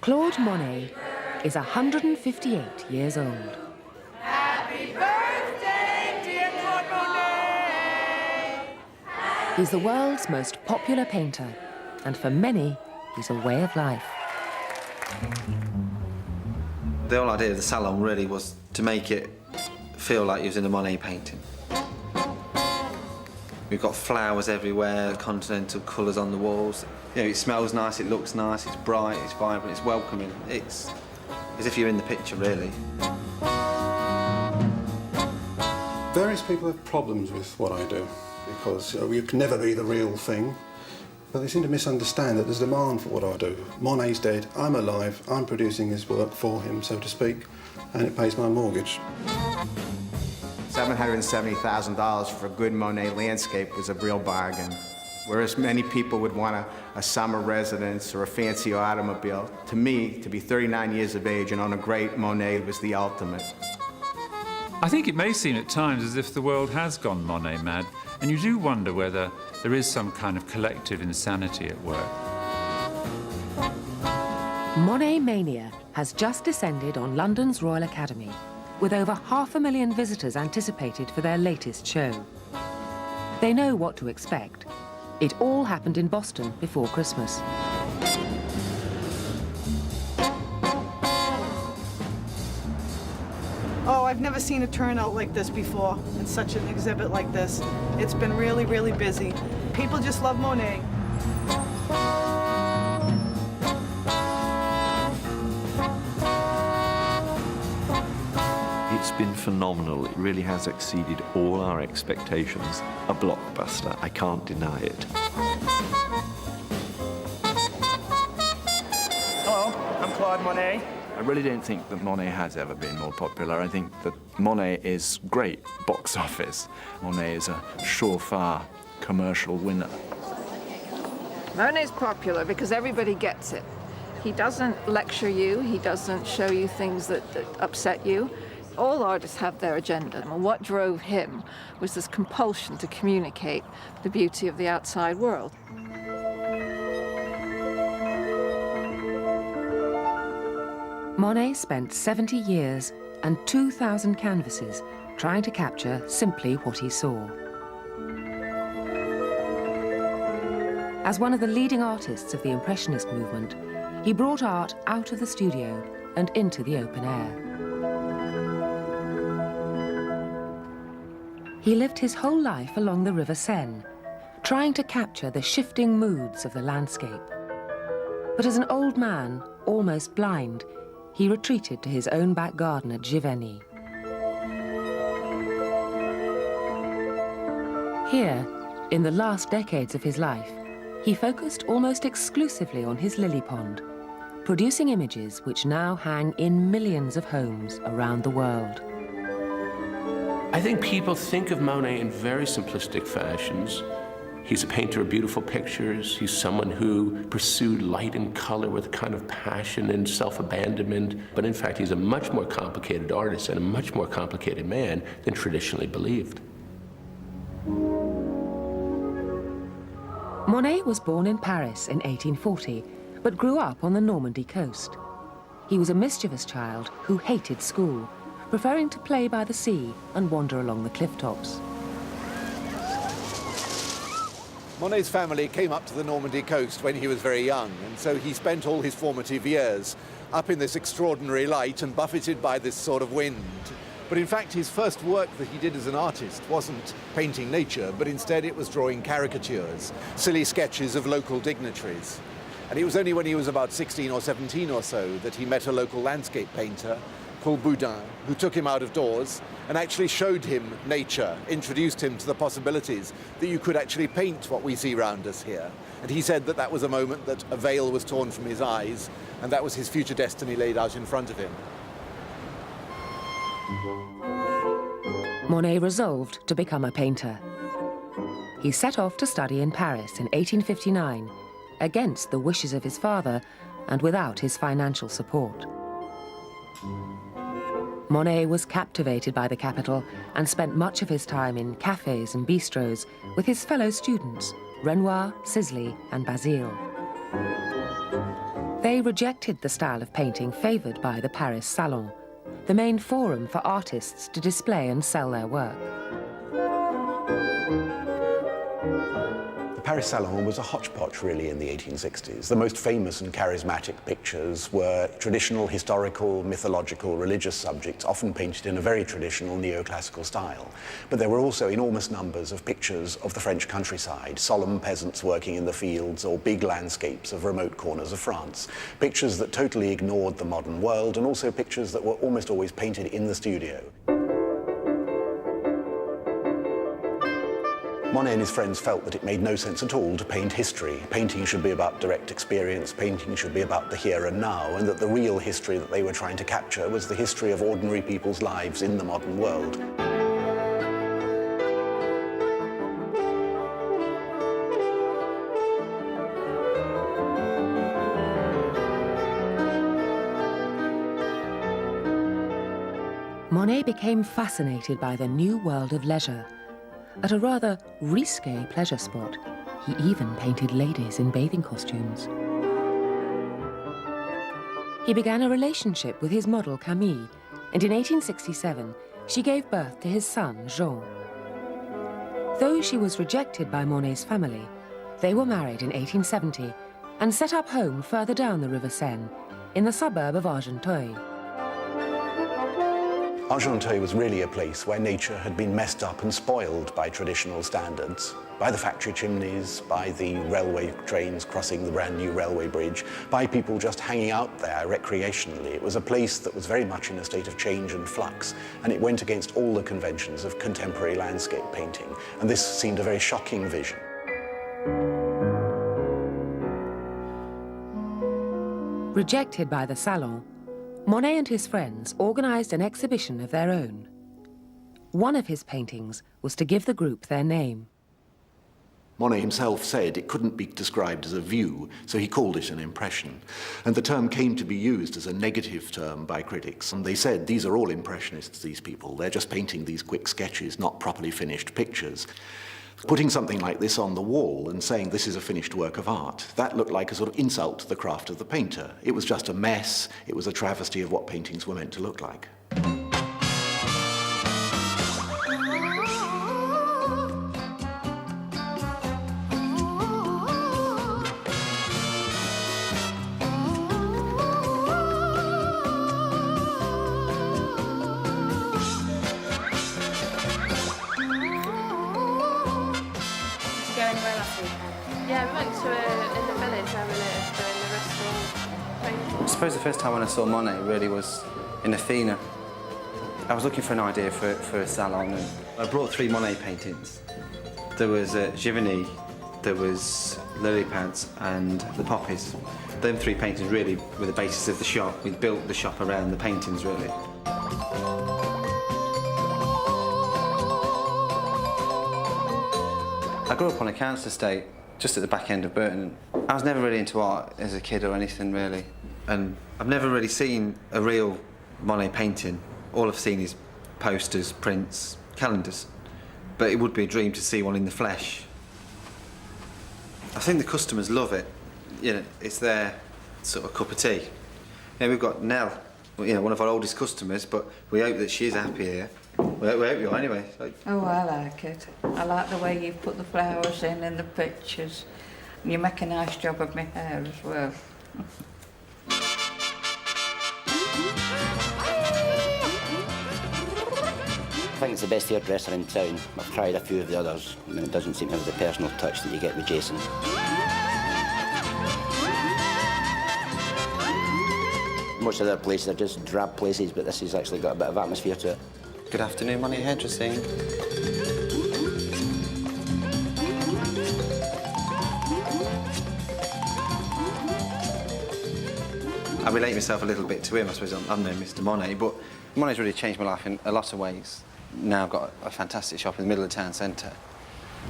Claude Monet is 158 years old. Happy birthday, dear Claude Monet! He's the world's most popular painter, and for many, he's a way of life. The whole idea of the salon really was to make it feel like he was in a Monet painting. We've got flowers everywhere, continental colours on the walls. You know, it smells nice, it looks nice, it's bright, it's vibrant, it's welcoming. It's as if you're in the picture, really. Various people have problems with what I do because you can never be the real thing. But they seem to misunderstand that there's demand for what I do. Monet's dead, I'm alive, I'm producing his work for him, so to speak, and it pays my mortgage. $770,000 for a good Monet landscape was a real bargain. Whereas many people would want a summer residence or a fancy automobile, to me, to be 39 years of age and own a great Monet was the ultimate. I think it may seem at times as if the world has gone Monet mad, and you do wonder whether there is some kind of collective insanity at work. Monet mania has just descended on London's Royal Academy, with over 500,000 visitors anticipated for their latest show. They know what to expect. It all happened in Boston before Christmas. Oh, I've never seen a turnout like this before in such an exhibit like this. It's been really, really busy. People just love Monet. It's been phenomenal. It really has exceeded all our expectations. A blockbuster, I can't deny it. Hello, I'm Claude Monet. I really don't think that Monet has ever been more popular. I think that Monet is great box office. Monet is a surefire commercial winner. Monet's popular because everybody gets it. He doesn't lecture you, he doesn't show you things that upset you. All artists have their agenda, and what drove him was this compulsion to communicate the beauty of the outside world. Monet spent 70 years and 2,000 canvases trying to capture simply what he saw. As one of the leading artists of the Impressionist movement, he brought art out of the studio and into the open air. He lived his whole life along the River Seine, trying to capture the shifting moods of the landscape. But as an old man, almost blind, he retreated to his own back garden at Giverny. Here, in the last decades of his life, he focused almost exclusively on his lily pond, producing images which now hang in millions of homes around the world. I think people think of Monet in very simplistic fashions. He's a painter of beautiful pictures. He's someone who pursued light and color with a kind of passion and self-abandonment. But in fact, he's a much more complicated artist and a much more complicated man than traditionally believed. Monet was born in Paris in 1840, but grew up on the Normandy coast. He was a mischievous child who hated school, preferring to play by the sea and wander along the cliff tops. Monet's family came up to the Normandy coast when he was very young, and so he spent all his formative years up in this extraordinary light and buffeted by this sort of wind. But in fact, his first work that he did as an artist wasn't painting nature, but instead it was drawing caricatures, silly sketches of local dignitaries. And it was only when he was about 16 or 17 or so that he met a local landscape painter called Boudin, who took him out of doors and actually showed him nature, introduced him to the possibilities that you could actually paint what we see around us here. And he said that that was a moment that a veil was torn from his eyes, and that was his future destiny laid out in front of him. Monet resolved to become a painter. He set off to study in Paris in 1859, against the wishes of his father and without his financial support. Monet was captivated by the capital and spent much of his time in cafes and bistros with his fellow students, Renoir, Sisley and Bazille. They They rejected the style of painting favoured by the Paris Salon, the main forum for artists to display and sell their work. The Paris Salon was a hodgepodge, really, in the 1860s. The most famous and charismatic pictures were traditional, historical, mythological, religious subjects, often painted in a very traditional neoclassical style. But there were also enormous numbers of pictures of the French countryside, solemn peasants working in the fields, or big landscapes of remote corners of France. Pictures that totally ignored the modern world, and also pictures that were almost always painted in the studio. Monet and his friends felt that it made no sense at all to paint history. Painting should be about direct experience, painting should be about the here and now, and that the real history that they were trying to capture was the history of ordinary people's lives in the modern world. Monet became fascinated by the new world of leisure. At a rather risque pleasure spot, he even painted ladies in bathing costumes. He began a relationship with his model Camille, and in 1867, she gave birth to his son, Jean. Though she was rejected by Monet's family, they were married in 1870 and set up home further down the River Seine, in the suburb of Argenteuil. Argenteuil was really a place where nature had been messed up and spoiled by traditional standards, by the factory chimneys, by the railway trains crossing the brand new railway bridge, by people just hanging out there recreationally. It was a place that was very much in a state of change and flux, and it went against all the conventions of contemporary landscape painting, and this seemed a very shocking vision. Rejected by the Salon, Monet and his friends organised an exhibition of their own. One of his paintings was to give the group their name. Monet himself said it couldn't be described as a view, so he called it an impression. And the term came to be used as a negative term by critics. And they said, these are all impressionists, these people. They're just painting these quick sketches, not properly finished pictures. Putting something like this on the wall and saying this is a finished work of art, that looked like a sort of insult to the craft of the painter. It was just a mess. It was a travesty of what paintings were meant to look like. I suppose the first time when I saw Monet really was in Athena. I was looking for an idea for a salon, and I brought 3 Monet paintings. There was Giverny, there was Lily Pads and the Poppies. Them 3 paintings really were the basis of the shop. We built the shop around the paintings, really. I grew up on a council estate just at the back end of Burton. I was never really into art as a kid or anything, really. And I've never really seen a real Monet painting. All I've seen is posters, prints, calendars. But it would be a dream to see one in the flesh. I think the customers love it. You know, it's their sort of cup of tea. Yeah, we've got Nell, you know, one of our oldest customers, but we hope that she's happy here. We hope you are, anyway. Oh, I like it. I like the way you put the flowers in and the pictures. You make a nice job of my hair as well. I think it's the best hairdresser in town. I've tried a few of the others. I mean, it doesn't seem to have the personal touch that you get with Jason. Most other places are just drab places, but this has actually got a bit of atmosphere to it. Good afternoon, Monet Hairdressing. I relate myself a little bit to him. I suppose I'm no Mr. Monet, but Monet's really changed my life in a lot of ways. Now I've got a fantastic shop in the middle of the town centre.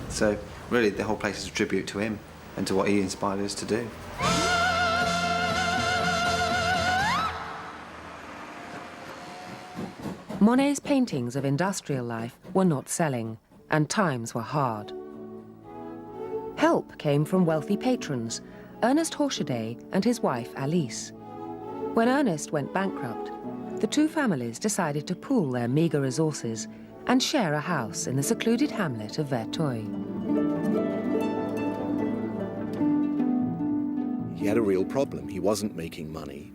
So really the whole place is a tribute to him and to what he inspired us to do. Monet's paintings of industrial life were not selling, and times were hard. Help came from wealthy patrons, Ernest Horchaday and his wife Alice. When Ernest went bankrupt, the two families decided to pool their meagre resources and share a house in the secluded hamlet of Verteuil. He had a real problem. He wasn't making money.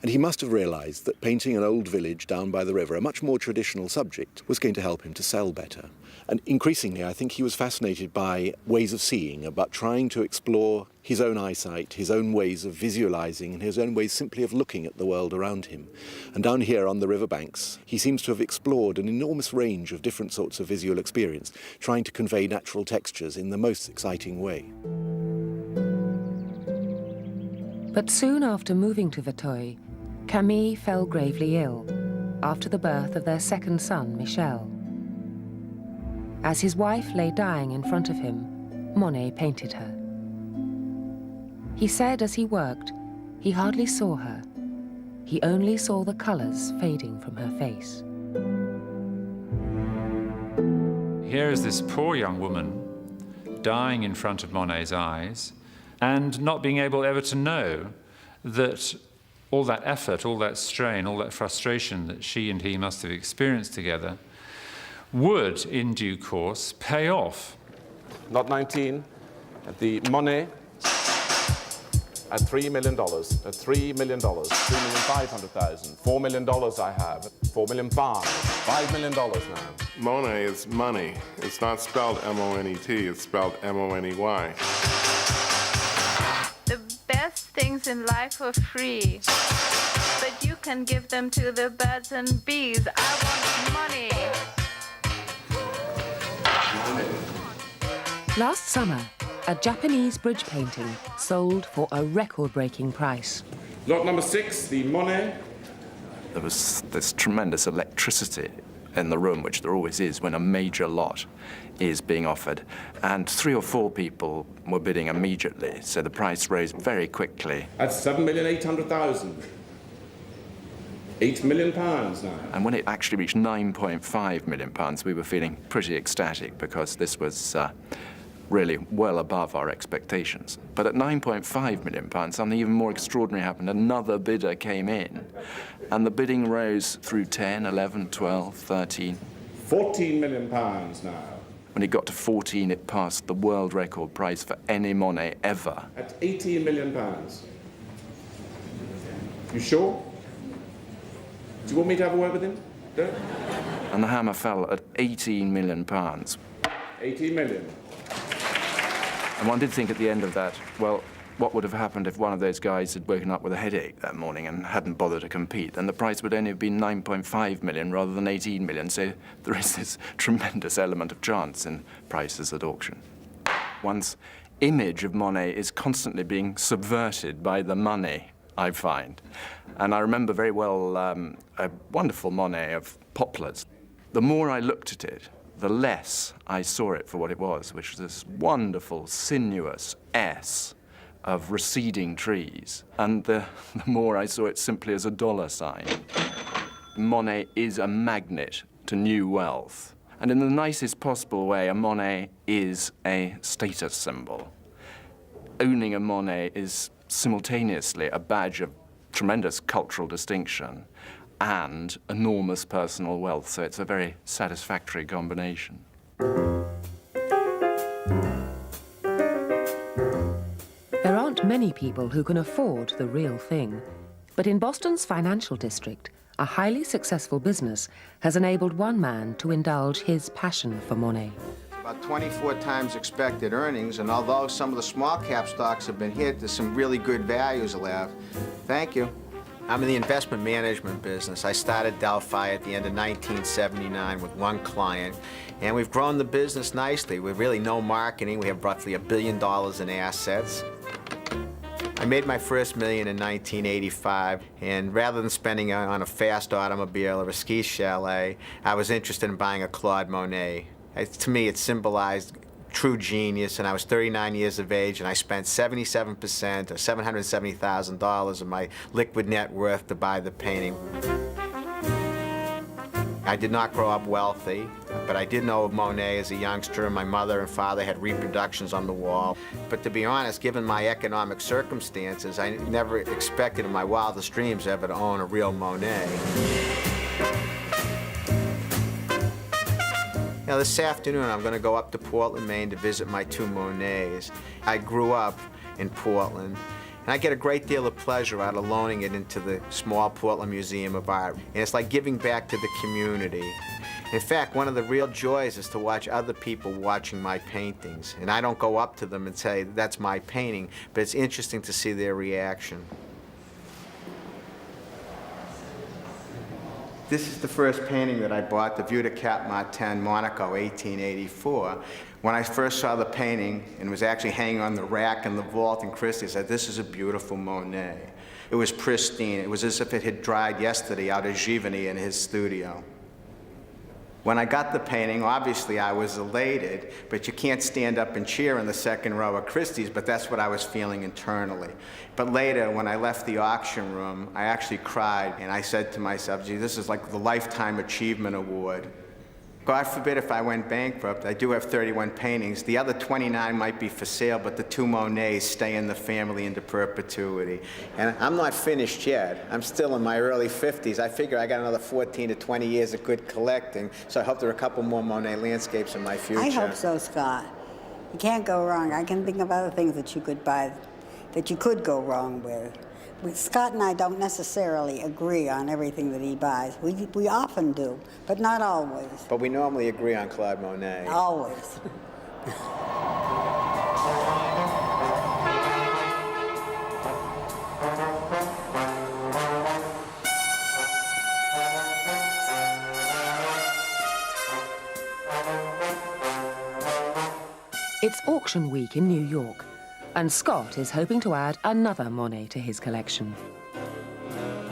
And he must have realized that painting an old village down by the river, a much more traditional subject, was going to help him to sell better. And increasingly, I think he was fascinated by ways of seeing, about trying to explore his own eyesight, his own ways of visualizing, and his own ways simply of looking at the world around him. And down here on the riverbanks, he seems to have explored an enormous range of different sorts of visual experience, trying to convey natural textures in the most exciting way. But soon after moving to Verteuil, Camille fell gravely ill after the birth of their second son, Michel. As his wife lay dying in front of him, Monet painted her. He said as he worked, he hardly saw her. He only saw the colors fading from her face. Here is this poor young woman dying in front of Monet's eyes and not being able ever to know that all that effort, all that strain, all that frustration that she and he must have experienced together would, in due course, pay off. Lot 19, at the Monet, at $3 million, at $3 million, $3,500,000, $4 million I have, $4 million, $5 million now. Monet is money. It's not spelled M-O-N-E-T, it's spelled M-O-N-E-Y. The best things in life are free, but you can give them to the birds and bees. I want money. Last summer, a Japanese bridge painting sold for a record-breaking price. Lot number 6, the Monet. There was this tremendous electricity in the room, which there always is when a major lot is being offered. And 3 or 4 people were bidding immediately, so the price rose very quickly. At £7,800,000. £8 million now. And when it actually reached £9.5 million, we were feeling pretty ecstatic because this was really well above our expectations. But at £9.5 million, something even more extraordinary happened. Another bidder came in, and the bidding rose through 10, 11, 12, 13. £14 million now. When it got to 14, it passed the world record price for any Monet ever. At £18 million. You sure? Do you want me to have a word with him? No? And the hammer fell at £18 million. 18 million. And one did think at the end of that, well, what would have happened if one of those guys had woken up with a headache that morning and hadn't bothered to compete? Then the price would only have been 9.5 million rather than 18 million. So there is this tremendous element of chance in prices at auction. One's image of Monet is constantly being subverted by the money, I find. And I remember very well a wonderful Monet of poplars. The more I looked at it, the less I saw it for what it was, which was this wonderful, sinuous S of receding trees. And the more I saw it simply as a dollar sign. Monet is a magnet to new wealth. And in the nicest possible way, a Monet is a status symbol. Owning a Monet is simultaneously a badge of tremendous cultural distinction and enormous personal wealth, so it's a very satisfactory combination. There aren't many people who can afford the real thing, but in Boston's financial district, a highly successful business has enabled one man to indulge his passion for Monet. About 24 times expected earnings, and although some of the small cap stocks have been hit, there's some really good values left. Thank you. I'm in the investment management business. I started Delphi at the end of 1979 with one client, and we've grown the business nicely. With really no marketing. We have roughly $1 billion in assets. I made my first million in 1985, and rather than spending on a fast automobile or a ski chalet, I was interested in buying a Claude Monet. To me, it symbolized true genius, and I was 39 years of age, and I spent 77% or $770,000 of my liquid net worth to buy the painting. I did not grow up wealthy, but I did know of Monet as a youngster, and my mother and father had reproductions on the wall. But to be honest, given my economic circumstances, I never expected in my wildest dreams ever to own a real Monet. Now, this afternoon, I'm going to go up to Portland, Maine to visit my two Monets. I grew up in Portland, and I get a great deal of pleasure out of loaning it into the small Portland Museum of Art. And it's like giving back to the community. In fact, one of the real joys is to watch other people watching my paintings. And I don't go up to them and say, that's my painting, but it's interesting to see their reaction. This is the first painting that I bought, the Vue de Cap Martin, Monaco, 1884. When I first saw the painting, and it was actually hanging on the rack in the vault in Christie, I said, this is a beautiful Monet. It was pristine. It was as if it had dried yesterday out of Givony in his studio. When I got the painting, obviously I was elated, but you can't stand up and cheer in the second row of Christie's, but that's what I was feeling internally. But later, when I left the auction room, I actually cried, and I said to myself, gee, this is like the Lifetime Achievement Award. God forbid if I went bankrupt. I do have 31 paintings. The other 29 might be for sale, but the two Monets stay in the family into perpetuity. And I'm not finished yet. I'm still in my early 50s. I figure I got another 14 to 20 years of good collecting, so I hope there are a couple more Monet landscapes in my future. I hope so, Scott. You can't go wrong. I can think of other things that you could buy that you could go wrong with. Scott and I don't necessarily agree on everything that he buys. We often do, but not always. But we normally agree on Claude Monet. Always. It's auction week in New York, and Scott is hoping to add another Monet to his collection.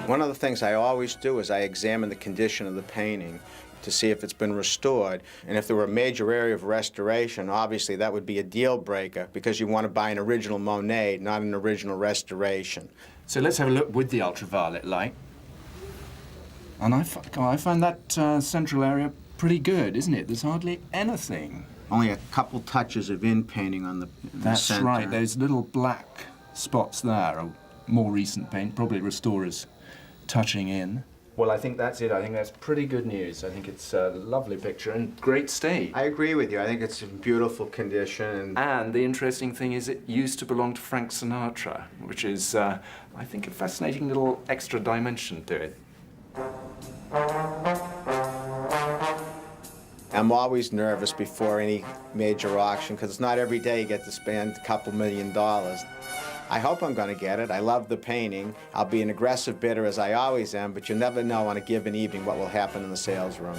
One of the things I always do is I examine the condition of the painting to see if it's been restored. And if there were a major area of restoration, obviously that would be a deal breaker, because you want to buy an original Monet, not an original restoration. So let's have a look with the ultraviolet light. And I find that central area pretty good, isn't it? There's hardly anything. Only a couple touches of in-painting on the That's center. right. Those little black spots there are more recent paint, probably restorers touching in. Well, I think that's it. I think that's pretty good news. I think it's a lovely picture and great state. I agree with you. I think it's in beautiful condition. And the interesting thing is it used to belong to Frank Sinatra, which is, I think, a fascinating little extra dimension to it. I'm always nervous before any major auction, because it's not every day you get to spend a couple $1 million. I hope I'm going to get it. I love the painting. I'll be an aggressive bidder, as I always am, but you never know on a given evening what will happen in the sales room.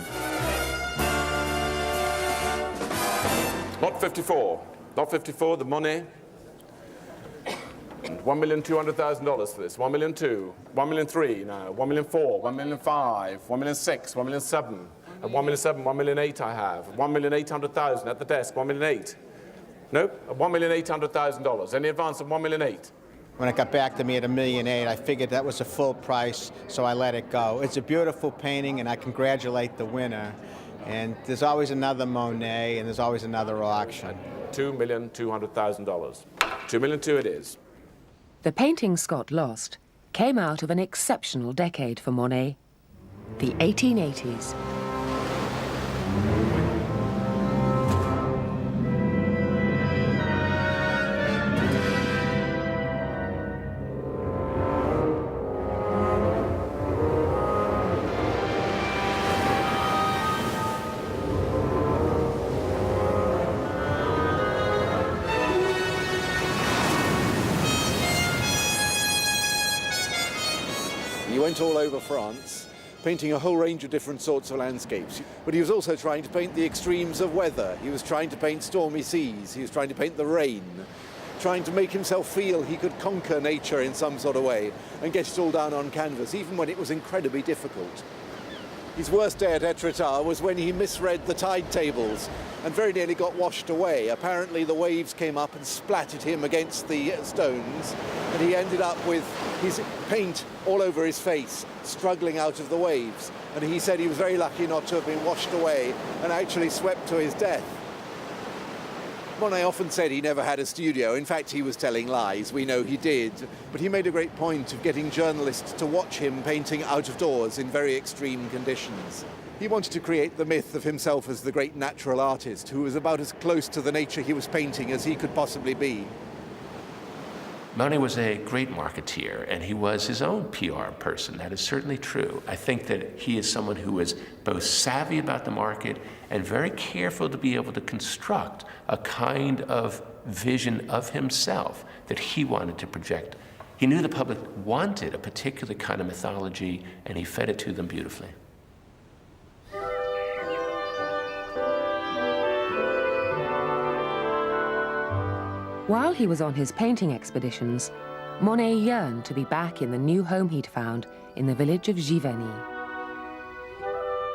Lot 54. Lot 54, the Monet. $1,200,000 for this. 1,200,000, 1,300,000 now. 1,400,000, 1,500,000, 1,600,000, 1,700,000. At 1,700,000, 1,800,000 I have. 1,800,000 at the desk. 1,800,000. Nope. At $1,800,000. Any advance of 1,800,000. When it got back to me at $1,800,000, I figured that was a full price, so I let it go. It's a beautiful painting, and I congratulate the winner. And there's always another Monet, and there's always another auction. $2,200,000. $2,200,000 it is. The painting Scott lost came out of an exceptional decade for Monet, the 1880s. He went all over France, painting a whole range of different sorts of landscapes. But he was also trying to paint the extremes of weather. He was trying to paint stormy seas. He was trying to paint the rain, trying to make himself feel he could conquer nature in some sort of way and get it all down on canvas, even when it was incredibly difficult. His worst day at Etretat was when he misread the tide tables and very nearly got washed away. Apparently the waves came up and splattered him against the stones, and he ended up with his paint all over his face, struggling out of the waves. And he said he was very lucky not to have been washed away and actually swept to his death. Monet often said he never had a studio. In fact, he was telling lies. We know he did. But he made a great point of getting journalists to watch him painting out of doors in very extreme conditions. He wanted to create the myth of himself as the great natural artist who was about as close to the nature he was painting as he could possibly be. Monet was a great marketeer, and he was his own PR person. That is certainly true. I think that he is someone who is both savvy about the market and very careful to be able to construct a kind of vision of himself that he wanted to project. He knew the public wanted a particular kind of mythology, and he fed it to them beautifully. While he was on his painting expeditions, Monet yearned to be back in the new home he'd found in the village of Giverny.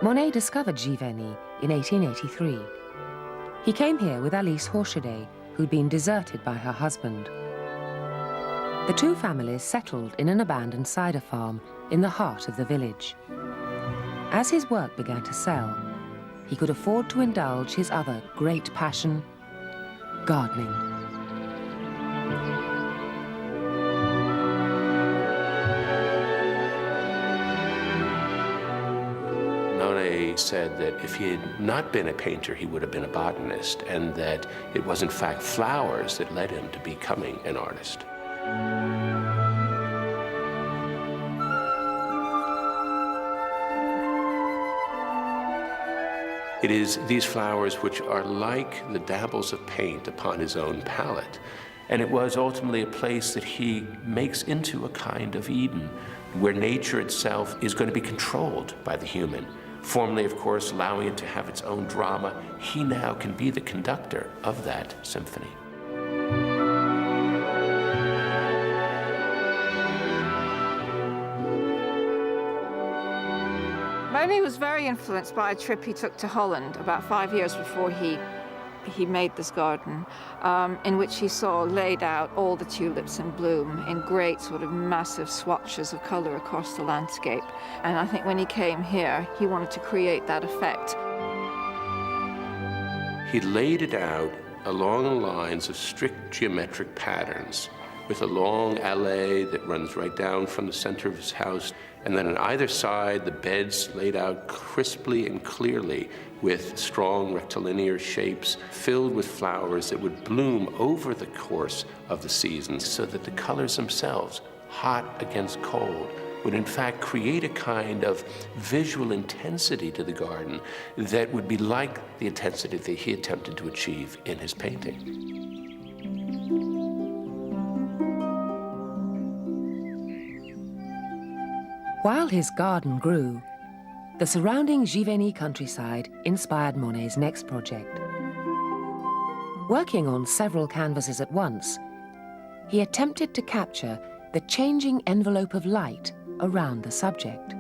Monet discovered Giverny in 1883. He came here with Alice Horchadet, who'd been deserted by her husband. The two families settled in an abandoned cider farm in the heart of the village. As his work began to sell, he could afford to indulge his other great passion, gardening. Monet said that if he had not been a painter, he would have been a botanist, and that it was in fact flowers that led him to becoming an artist. It is these flowers which are like the dabbles of paint upon his own palette. And it was ultimately a place that he makes into a kind of Eden, where nature itself is going to be controlled by the human. Formerly, of course, allowing it to have its own drama, he now can be the conductor of that symphony. Monet was very influenced by a trip he took to Holland about 5 years before he made this garden, in which he saw laid out all the tulips in bloom in great sort of massive swatches of color across the landscape. And I think when he came here, he wanted to create that effect. He laid it out along the lines of strict geometric patterns, with a long alley that runs right down from the center of his house, and then on either side, the beds laid out crisply and clearly with strong rectilinear shapes filled with flowers that would bloom over the course of the seasons, so that the colors themselves, hot against cold, would in fact create a kind of visual intensity to the garden that would be like the intensity that he attempted to achieve in his painting. While his garden grew, the surrounding Giverny countryside inspired Monet's next project. Working on several canvases at once, he attempted to capture the changing envelope of light around the subject.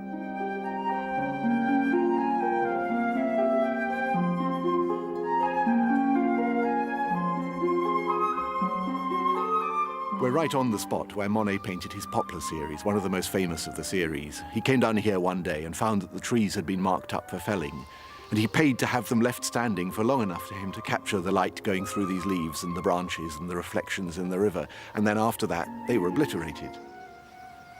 We're right on the spot where Monet painted his Poplar series, one of the most famous of the series. He came down here one day and found that the trees had been marked up for felling, and he paid to have them left standing for long enough for him to capture the light going through these leaves and the branches and the reflections in the river, and then after that, they were obliterated.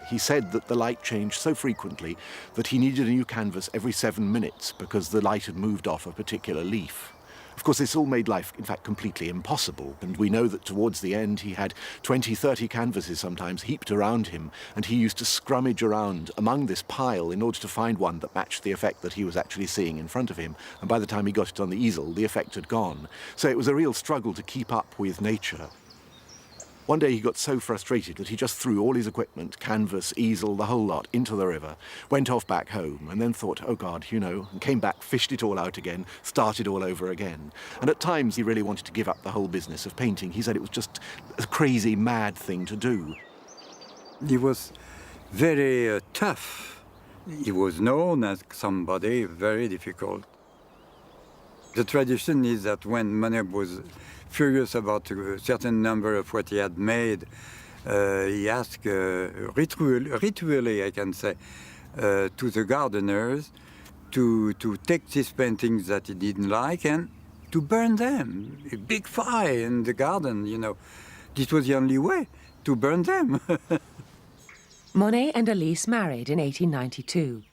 He said that the light changed so frequently that he needed a new canvas every 7 minutes because the light had moved off a particular leaf. Of course, this all made life, in fact, completely impossible. And we know that towards the end, he had 20, 30 canvases sometimes heaped around him, and he used to scrummage around among this pile in order to find one that matched the effect that he was actually seeing in front of him. And by the time he got it on the easel, the effect had gone. So it was a real struggle to keep up with nature. One day he got so frustrated that he just threw all his equipment, canvas, easel, the whole lot, into the river, went off back home, and then thought, oh God, you know, and came back, fished it all out again, started all over again. And at times he really wanted to give up the whole business of painting. He said it was just a crazy, mad thing to do. He was very tough. he was known as somebody very difficult. The tradition is that when Monet was furious about a certain number of what he had made, he asked ritually, I can say, to the gardeners to take these paintings that he didn't like and to burn them. A big fire in the garden, you know. This was the only way, to burn them. Monet and Elise married in 1892.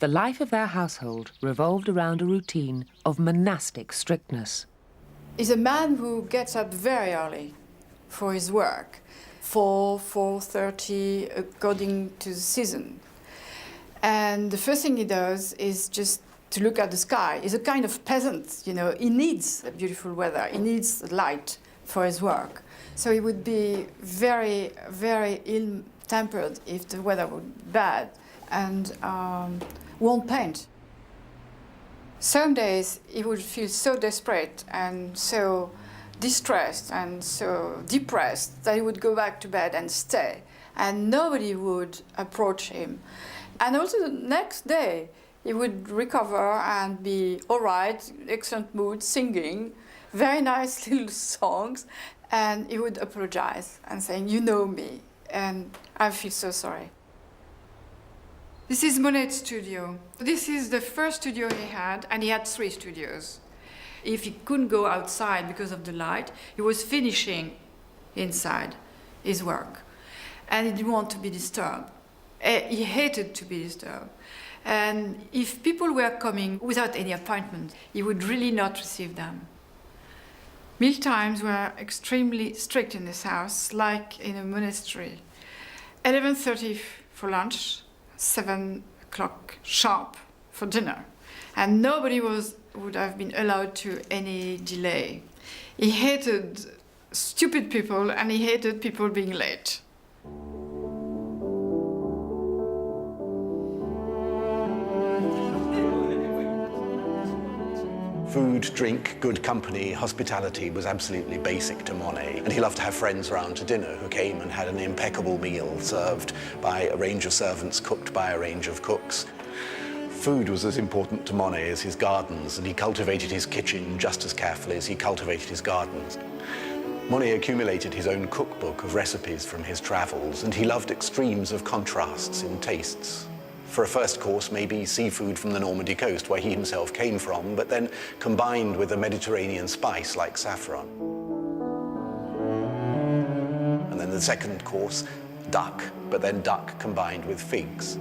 The life of their household revolved around a routine of monastic strictness. He's a man who gets up very early for his work, 4:30 according to the season. And the first thing he does is just to look at the sky. He's a kind of peasant, you know. He needs beautiful weather. He needs light for his work. So he would be very, very ill-tempered if the weather was bad and won't paint. Some days he would feel so desperate and so distressed and so depressed that he would go back to bed and stay, and nobody would approach him. And also the next day, he would recover and be all right, excellent mood, singing, very nice little songs, and he would apologize and saying, "You know me, and I feel so sorry." This is Monet's studio. This is the first studio he had, and he had 3 studios. If he couldn't go outside because of the light, he was finishing inside his work, and he didn't want to be disturbed. He hated to be disturbed. And if people were coming without any appointment, he would really not receive them. Meal times were extremely strict in this house, like in a monastery. 11:30 for lunch, 7 o'clock sharp for dinner. And nobody would have been allowed to any delay. He hated stupid people, and he hated people being late. Food, drink, good company, hospitality was absolutely basic to Monet. And he loved to have friends round to dinner who came and had an impeccable meal served by a range of servants, cooked by a range of cooks. Food was as important to Monet as his gardens, and he cultivated his kitchen just as carefully as he cultivated his gardens. Monet accumulated his own cookbook of recipes from his travels, and he loved extremes of contrasts in tastes. For a first course, maybe seafood from the Normandy coast, where he himself came from, but then combined with a Mediterranean spice like saffron. And then the second course, duck, but then duck combined with figs.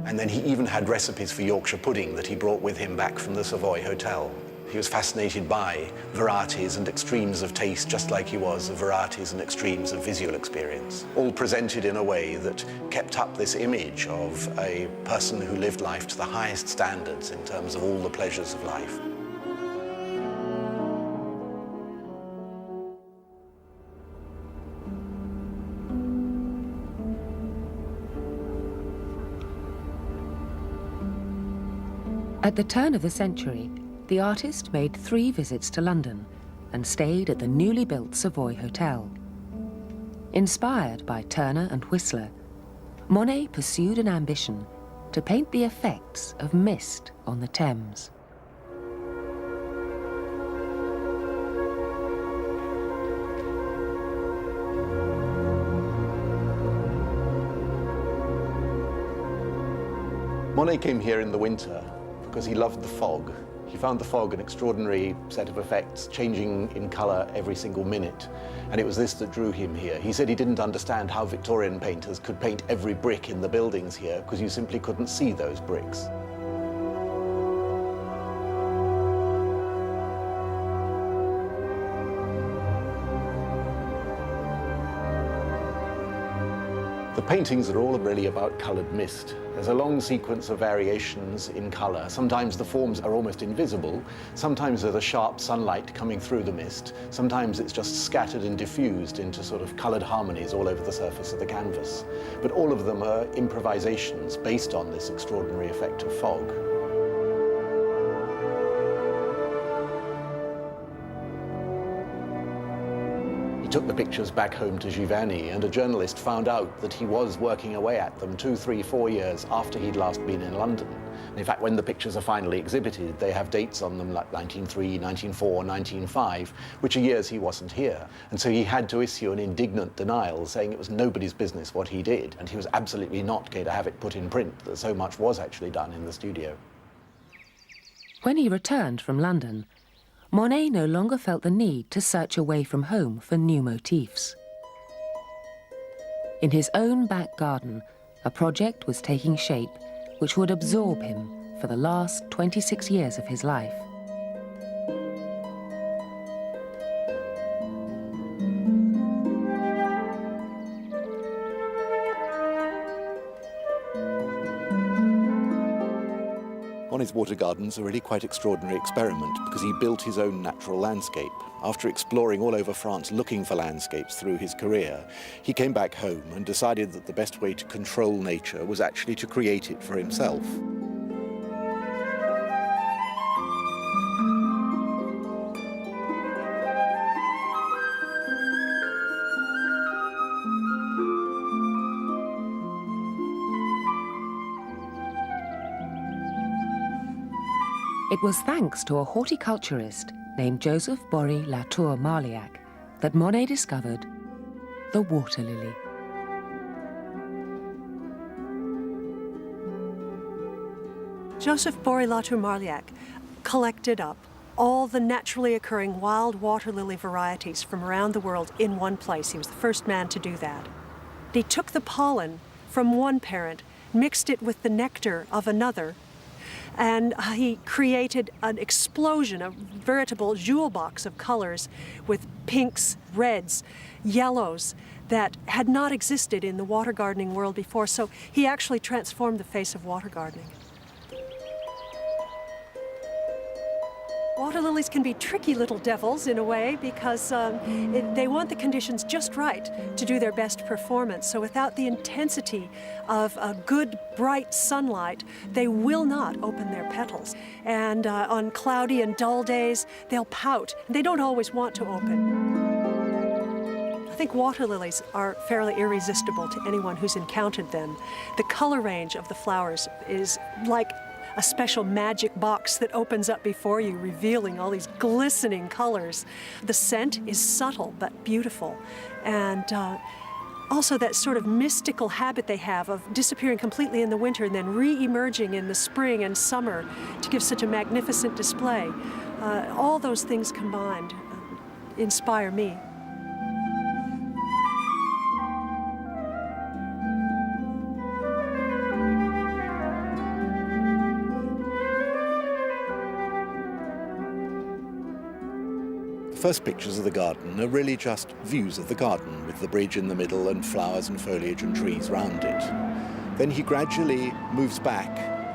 And then he even had recipes for Yorkshire pudding that he brought with him back from the Savoy Hotel. He was fascinated by varieties and extremes of taste, just like he was of varieties and extremes of visual experience, all presented in a way that kept up this image of a person who lived life to the highest standards in terms of all the pleasures of life. At the turn of the century, the artist made 3 visits to London and stayed at the newly built Savoy Hotel. Inspired by Turner and Whistler, Monet pursued an ambition to paint the effects of mist on the Thames. Monet came here in the winter because he loved the fog. He found the fog an extraordinary set of effects, changing in colour every single minute. And it was this that drew him here. He said he didn't understand how Victorian painters could paint every brick in the buildings here because you simply couldn't see those bricks. The paintings are all really about coloured mist. There's a long sequence of variations in colour. Sometimes the forms are almost invisible. Sometimes there's a sharp sunlight coming through the mist. Sometimes it's just scattered and diffused into sort of coloured harmonies all over the surface of the canvas. But all of them are improvisations based on this extraordinary effect of fog. took the pictures back home to Giverny, and a journalist found out that he was working away at them 2, 3, 4 years after he'd last been in London. In fact, when the pictures are finally exhibited, they have dates on them like 1903, 1904, 1905, which are years he wasn't here. And so he had to issue an indignant denial saying it was nobody's business what he did, and he was absolutely not going to have it put in print, that so much was actually done in the studio. When he returned from London, Monet no longer felt the need to search away from home for new motifs. In his own back garden, a project was taking shape which would absorb him for the last 26 years of his life. Monet's water gardens are really quite extraordinary experiment because he built his own natural landscape. After exploring all over France looking for landscapes through his career, he came back home and decided that the best way to control nature was actually to create it for himself. It was thanks to a horticulturist named Joseph Bory Latour Marliac that Monet discovered the water lily. Joseph Bory Latour Marliac collected up all the naturally occurring wild water lily varieties from around the world in one place. He was the first man to do that. He took the pollen from one parent, mixed it with the nectar of another, and he created an explosion, a veritable jewel box of colors with pinks, reds, yellows that had not existed in the water gardening world before. So he actually transformed the face of water gardening. Water lilies can be tricky little devils in a way because they want the conditions just right to do their best performance. So without the intensity of good, bright sunlight, they will not open their petals. And on cloudy and dull days, they'll pout. They don't always want to open. I think water lilies are fairly irresistible to anyone who's encountered them. The color range of the flowers is like a special magic box that opens up before you, revealing all these glistening colors. The scent is subtle but beautiful. And also that sort of mystical habit they have of disappearing completely in the winter and then re-emerging in the spring and summer to give such a magnificent display. All those things combined inspire me. The first pictures of the garden are really just views of the garden with the bridge in the middle and flowers and foliage and trees round it. Then he gradually moves back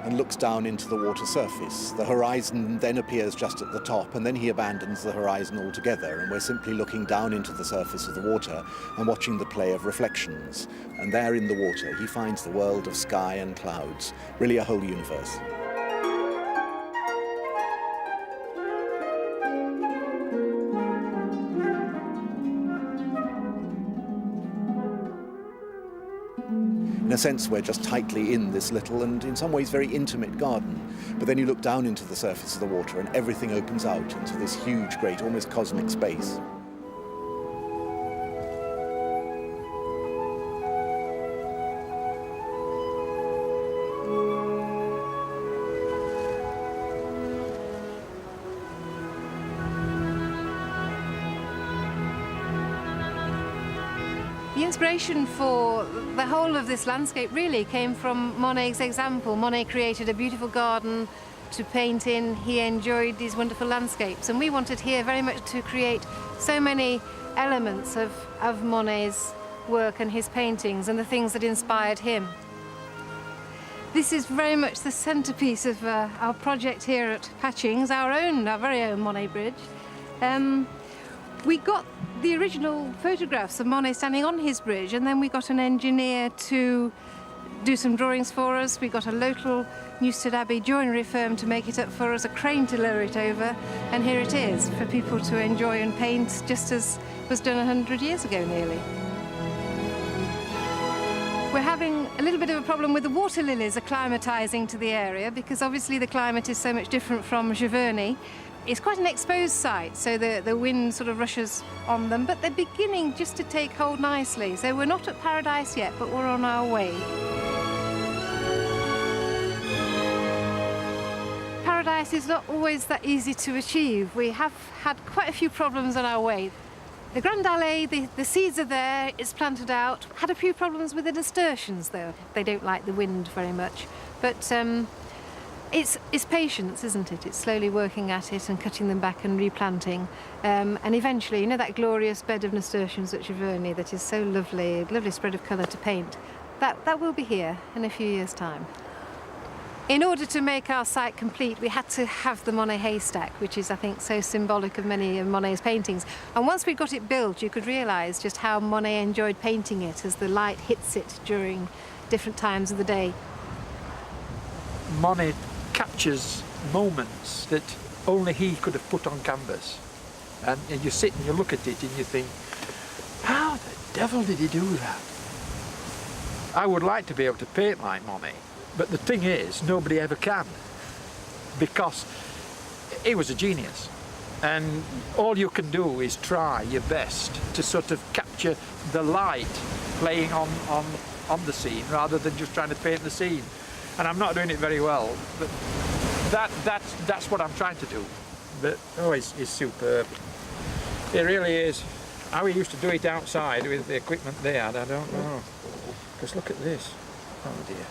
and looks down into the water surface. The horizon then appears just at the top, and then he abandons the horizon altogether, and we're simply looking down into the surface of the water and watching the play of reflections. And there in the water he finds the world of sky and clouds, really a whole universe. In a sense, we're just tightly in this little and in some ways very intimate garden. But then you look down into the surface of the water and everything opens out into this huge, great, almost cosmic space. The inspiration for the whole of this landscape really came from Monet's example. Monet created a beautiful garden to paint in. He enjoyed these wonderful landscapes, and we wanted here very much to create so many elements of Monet's work and his paintings and the things that inspired him. This is very much the centrepiece of our project here at Patchings, our very own Monet Bridge. We got the original photographs of Monet standing on his bridge, and then we got an engineer to do some drawings for us. We got a local Newstead Abbey joinery firm to make it up for us, a crane to lower it over, and here it is for people to enjoy and paint, just as was done 100 years ago nearly. We're having a little bit of a problem with the water lilies acclimatising to the area, because obviously the climate is so much different from Giverny. It's quite an exposed site, so the wind sort of rushes on them, but they're beginning just to take hold nicely. So we're not at paradise yet, but we're on our way. Paradise is not always that easy to achieve. We have had quite a few problems on our way. The Grand Allée, the seeds are there, it's planted out. Had a few problems with the nasturtiums though. They don't like the wind very much. But it's patience, isn't it? It's slowly working at it and cutting them back and replanting. And eventually, you know that glorious bed of nasturtiums at Giverny that is so lovely, lovely spread of colour to paint, that will be here in a few years' time. In order to make our site complete, we had to have the Monet haystack, which is, I think, so symbolic of many of Monet's paintings. And once we got it built, you could realise just how Monet enjoyed painting it as the light hits it during different times of the day. Monet captures moments that only he could have put on canvas. And you sit and you look at it and you think, how the devil did he do that? I would like to be able to paint like Monet. But the thing is, nobody ever can, because he was a genius. And all you can do is try your best to sort of capture the light playing on the scene rather than just trying to paint the scene. And I'm not doing it very well, but that's what I'm trying to do. But, oh, it's superb. It really is. How we used to do it outside with the equipment there, I don't know. Because look at this. Oh dear.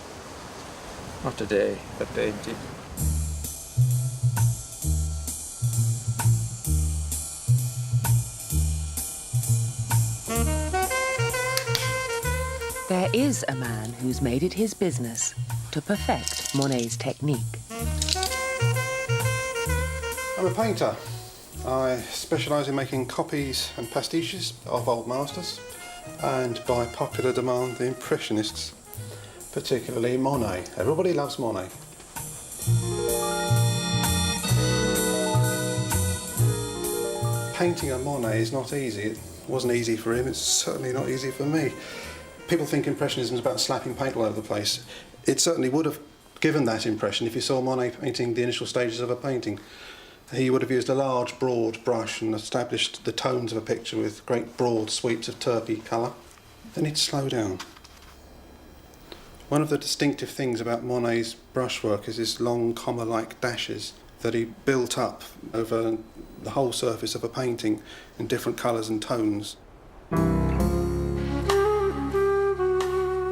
Not a day for painting. There is a man who's made it his business to perfect Monet's technique. I'm a painter. I specialise in making copies and pastiches of old masters, and by popular demand, the Impressionists. Particularly Monet. Everybody loves Monet. Painting a Monet is not easy. It wasn't easy for him, it's certainly not easy for me. People think Impressionism is about slapping paint all over the place. It certainly would have given that impression if you saw Monet painting the initial stages of a painting. He would have used a large, broad brush and established the tones of a picture with great broad sweeps of turpy colour. Then he'd slow down. One of the distinctive things about Monet's brushwork is his long comma-like dashes that he built up over the whole surface of a painting in different colours and tones.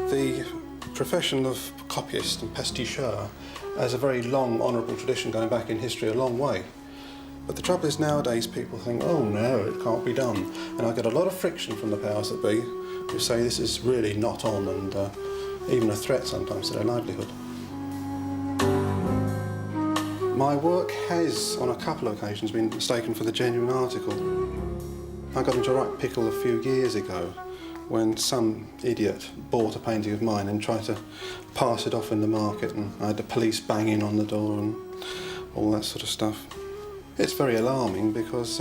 The profession of copyist and pasticheur has a very long, honourable tradition going back in history a long way. But the trouble is nowadays people think, oh no, it can't be done. And I get a lot of friction from the powers that be who say this is really not on and even a threat sometimes to their livelihood. My work has, on a couple of occasions, been mistaken for the genuine article. I got into a right pickle a few years ago when some idiot bought a painting of mine and tried to pass it off in the market, and I had the police banging on the door and all that sort of stuff. It's very alarming because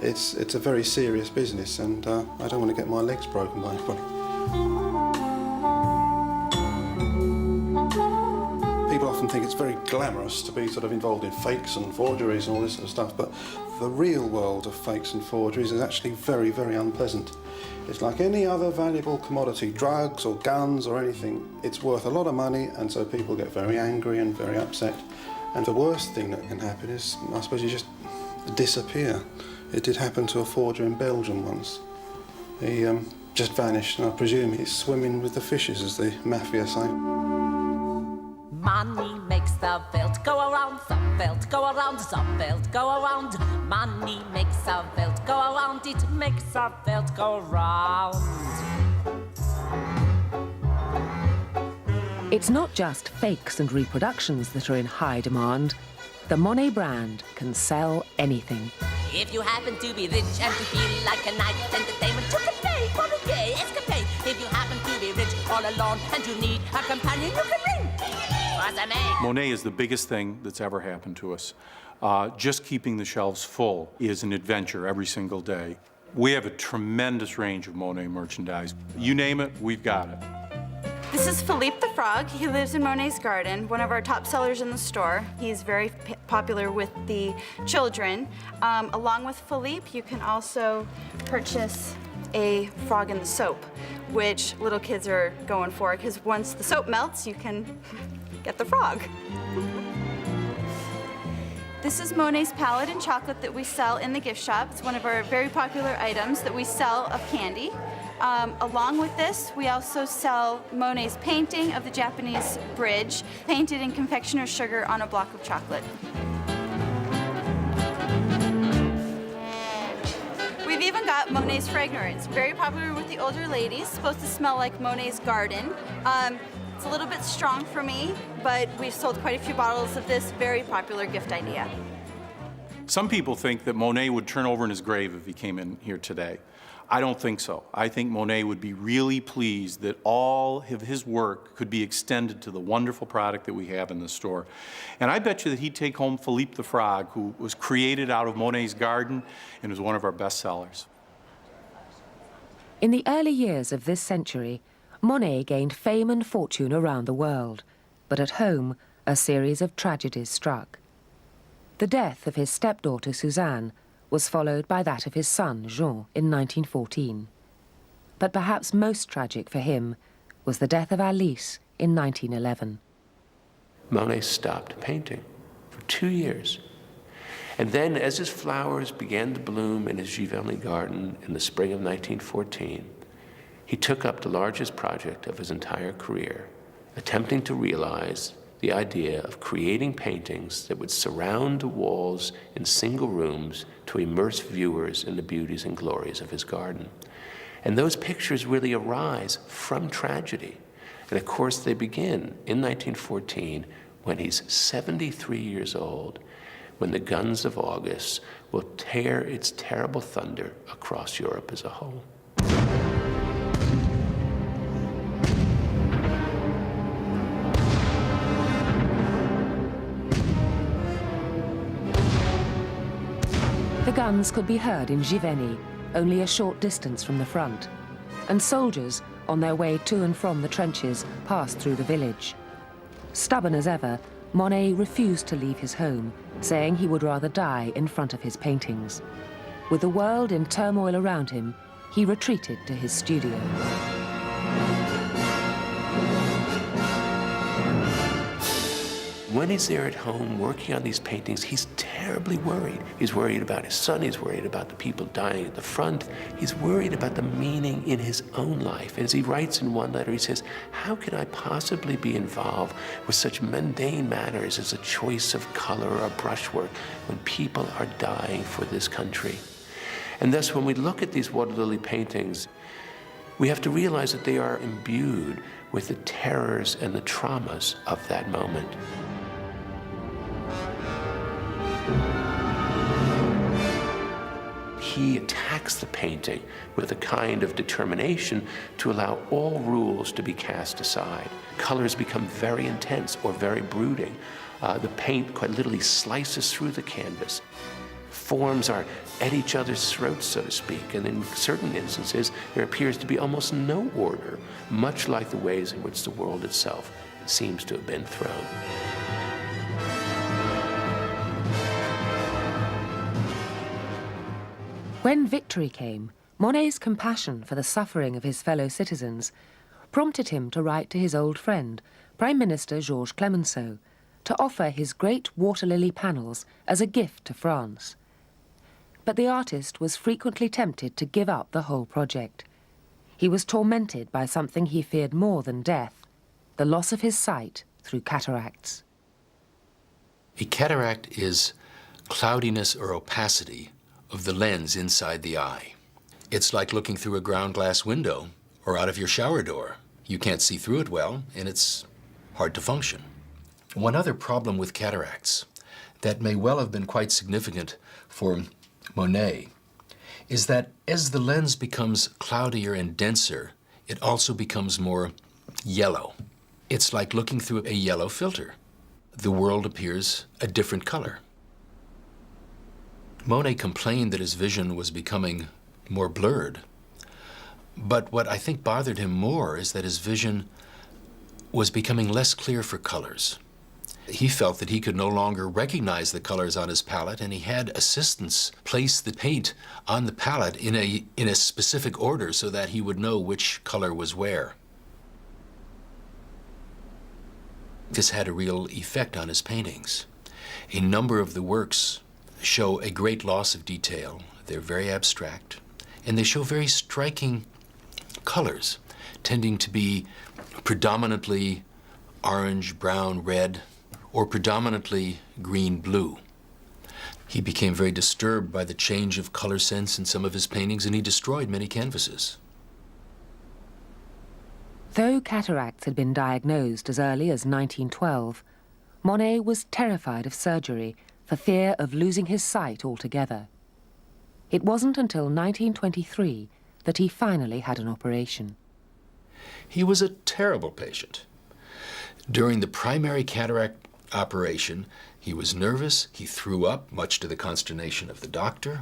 it's a very serious business, and I don't want to get my legs broken by anybody. People often think it's very glamorous to be sort of involved in fakes and forgeries and all this sort of stuff, but the real world of fakes and forgeries is actually very, very unpleasant. It's like any other valuable commodity, drugs or guns or anything. It's worth a lot of money, and so people get very angry and very upset. And the worst thing that can happen is, I suppose, you just disappear. It did happen to a forger in Belgium once. He just vanished, and I presume he's swimming with the fishes, as the mafia say. Money makes the world go around, the world go around, the world go around. Money makes the world go around, it makes the world go round. It's not just fakes and reproductions that are in high demand. The Monet brand can sell anything. If you happen to be rich and to feel like a night entertainment, you can pay for a gay escapade. If you happen to be rich or all alone, and you need a companion you can ring. Monet is the biggest thing that's ever happened to us. Just keeping the shelves full is an adventure every single day. We have a tremendous range of Monet merchandise. You name it, we've got it. This is Philippe the Frog. He lives in Monet's garden, one of our top sellers in the store. He's very popular with the children. Along with Philippe, you can also purchase a frog in the soap, which little kids are going for, because once the soap melts, you can get the frog. This is Monet's palette in chocolate that we sell in the gift shop. It's one of our very popular items that we sell of candy. Along with this, we also sell Monet's painting of the Japanese bridge, painted in confectioner's sugar on a block of chocolate. We've even got Monet's fragrance, very popular with the older ladies, supposed to smell like Monet's garden. It's a little bit strong for me, but we've sold quite a few bottles of this very popular gift idea. Some people think that Monet would turn over in his grave if he came in here today. I don't think so. I think Monet would be really pleased that all of his work could be extended to the wonderful product that we have in the store. And I bet you that he'd take home Philippe the Frog, who was created out of Monet's garden and was one of our best sellers. In the early years of this century, Monet gained fame and fortune around the world, but at home, a series of tragedies struck. The death of his stepdaughter Suzanne was followed by that of his son Jean in 1914. But perhaps most tragic for him was the death of Alice in 1911. Monet stopped painting for 2 years. And then, as his flowers began to bloom in his Giverny garden in the spring of 1914, he took up the largest project of his entire career, attempting to realize the idea of creating paintings that would surround the walls in single rooms to immerse viewers in the beauties and glories of his garden. And those pictures really arise from tragedy. And of course, they begin in 1914 when he's 73 years old, when the guns of Auguste will tear its terrible thunder across Europe as a whole. The guns could be heard in Giverny, only a short distance from the front, and soldiers, on their way to and from the trenches, passed through the village. Stubborn as ever, Monet refused to leave his home, saying he would rather die in front of his paintings. With the world in turmoil around him, he retreated to his studio. When he's there at home working on these paintings, he's terribly worried. He's worried about his son, he's worried about the people dying at the front, he's worried about the meaning in his own life. As he writes in one letter, he says, how can I possibly be involved with such mundane matters as a choice of color or brushwork when people are dying for this country? And thus, when we look at these water lily paintings, we have to realize that they are imbued with the terrors and the traumas of that moment. He attacks the painting with a kind of determination to allow all rules to be cast aside. Colors become very intense or very brooding. The paint quite literally slices through the canvas. Forms are at each other's throats, so to speak, and in certain instances, there appears to be almost no order, much like the ways in which the world itself seems to have been thrown. When victory came, Monet's compassion for the suffering of his fellow citizens prompted him to write to his old friend, Prime Minister Georges Clemenceau, to offer his great water lily panels as a gift to France. But the artist was frequently tempted to give up the whole project. He was tormented by something he feared more than death, the loss of his sight through cataracts. A cataract is cloudiness or opacity of the lens inside the eye. It's like looking through a ground glass window or out of your shower door. You can't see through it well, and it's hard to function. One other problem with cataracts that may well have been quite significant for Monet is that as the lens becomes cloudier and denser, it also becomes more yellow. It's like looking through a yellow filter. The world appears a different color. Monet complained that his vision was becoming more blurred. But what I think bothered him more is that his vision was becoming less clear for colors. He felt that he could no longer recognize the colors on his palette, and he had assistants place the paint on the palette in a specific order so that he would know which color was where. This had a real effect on his paintings. A number of the works show a great loss of detail. They're very abstract, and they show very striking colors, tending to be predominantly orange, brown, red, or predominantly green-blue. He became very disturbed by the change of color sense in some of his paintings, and he destroyed many canvases. Though cataracts had been diagnosed as early as 1912, Monet was terrified of surgery for fear of losing his sight altogether. It wasn't until 1923 that he finally had an operation. He was a terrible patient. During the primary cataract operation, he was nervous, he threw up, much to the consternation of the doctor.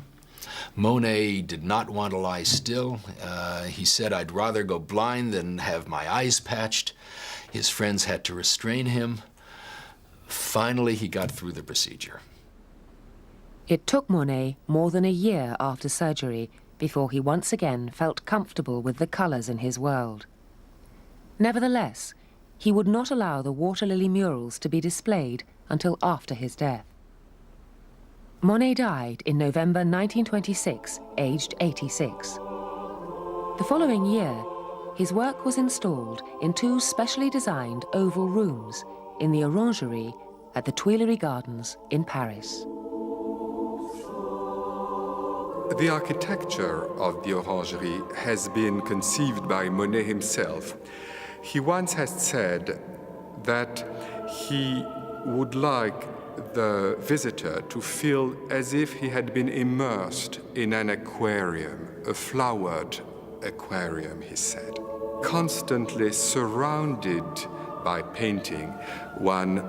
Monet did not want to lie still. He said, "I'd rather go blind than have my eyes patched." His friends had to restrain him. Finally, he got through the procedure. It took Monet more than a year after surgery before he once again felt comfortable with the colors in his world. Nevertheless, he would not allow the water lily murals to be displayed until after his death. Monet died in November 1926, aged 86. The following year, his work was installed in two specially designed oval rooms in the Orangerie at the Tuileries Gardens in Paris. The architecture of the Orangerie has been conceived by Monet himself. He once has said that he would like the visitor to feel as if he had been immersed in an aquarium, a flowered aquarium, he said. Constantly surrounded by painting, one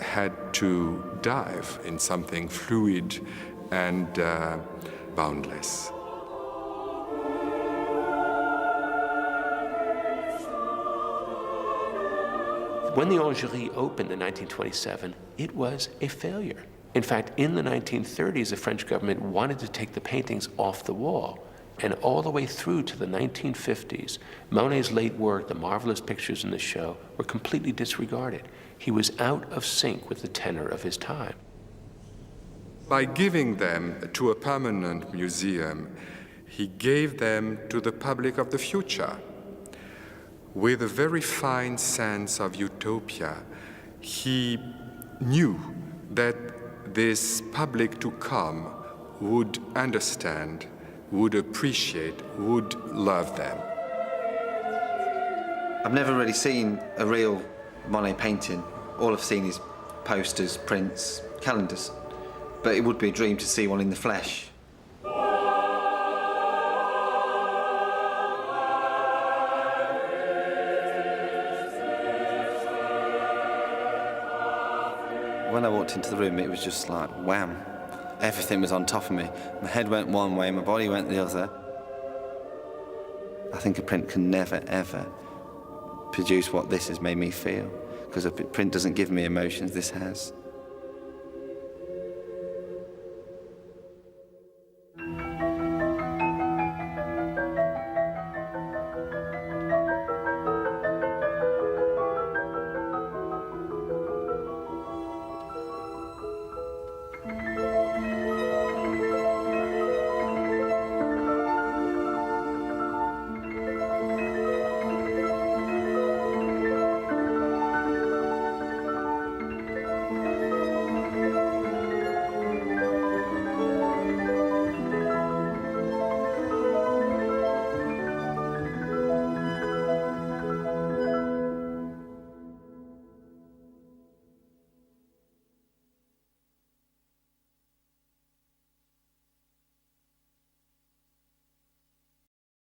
had to dive in something fluid and boundless. When the Orangerie opened in 1927, it was a failure. In fact, in the 1930s, the French government wanted to take the paintings off the wall. And all the way through to the 1950s, Monet's late work, the marvelous pictures in the show, were completely disregarded. He was out of sync with the tenor of his time. By giving them to a permanent museum, he gave them to the public of the future. With a very fine sense of utopia, he knew that this public to come would understand, would appreciate, would love them. I've never really seen a real Monet painting. All I've seen is posters, prints, calendars. But it would be a dream to see one in the flesh. When I walked into the room, it was just like, wham. Everything was on top of me. My head went one way, my body went the other. I think a print can never, ever produce what this has made me feel, because a print doesn't give me emotions, this has.